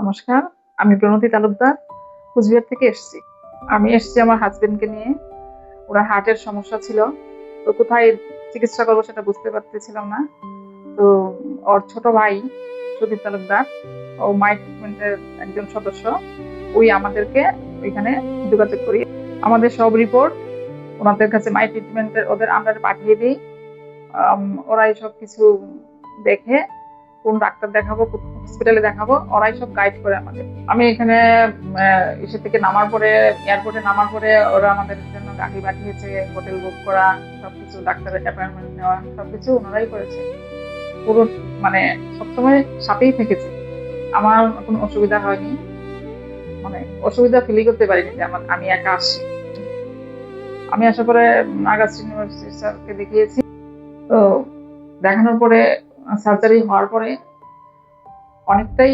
নমস্কার, আমি প্রণতি তালুকদার কুচবিহার থেকে এসেছি। আমি এসেছি আমার হাজবেন্ডকে নিয়ে। ওরা হার্টের সমস্যা ছিল, তো কোথায় চিকিৎসা করবো সেটা বুঝতে পারতেছিলাম না। তো ওর ছোট ভাই সুদীপ তালুকদার, ও মাই ট্রিটমেন্টের একজন সদস্য, ওই আমাদেরকে ওইখানে যোগাযোগ করি। আমাদের সব রিপোর্ট ওনাদের কাছে মাই ট্রিটমেন্টের ওদের আন্ডারে পাঠিয়ে দিই। ওরাই সব কিছু দেখে কোন ডাক্তার দেখাবো, কোন হসপিটালে দেখাবো, ওরাই সব গাইড করে আমাদের। আমি এখানে এসে থেকে নামার পরে, এয়ারপোর্টে নামার পরে ওরা আমাদের জন্য গাড়ি পাঠিয়েছে, হোটেল বুক করা, সবকিছু ডাক্তারের অ্যাপয়েন্টমেন্ট নেওয়া, সবকিছু ওনারাই করেছে। পুরো মানে সবসময় সাথেই থেকেছে। আমার কোনো অসুবিধা হয়নি, মানে অসুবিধা ফিলই করতে পারিনি যে আমি একা আসছি। আমি আসার পরে নাগার্জুন ইউনিভার্সিটি স্যারকে দেখিয়েছি। তো দেখানোর পরে, সার্জারি হওয়ার পরে অনেকটাই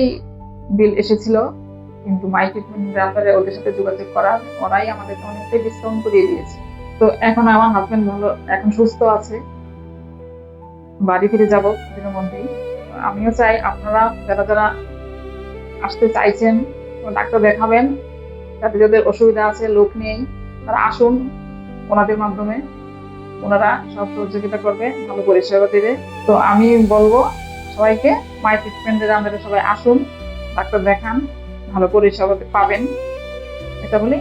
বিল এসেছিল, কিন্তু মাই ট্রিটমেন্টের ব্যাপারে ওদের সাথে যোগাযোগ করা, ওরাই আমাদেরকে অনেকটাই ডিসকাউন্ট করিয়ে দিয়েছে। তো এখন আমার হাজবেন্ড ভালো, এখন সুস্থ আছে, বাড়ি ফিরে যাব কিছুদিনের মধ্যেই। আমিও চাই আপনারা যারা যারা আসতে চাইছেন, ডাক্তার দেখাবেন, যাদের যাদের অসুবিধা আছে, লোক নেই, তারা আসুন ওনাদের মাধ্যমে। ওনারা সব সহযোগিতা করবে, ভালো পরিষেবা দেবে। তো আমি বলবো সবাইকে, মাই ট্রিটমেন্টের আন্ডারে সবাই আসুন, ডাক্তার দেখান, ভালো পরিষেবা পাবেন, এটা বলি।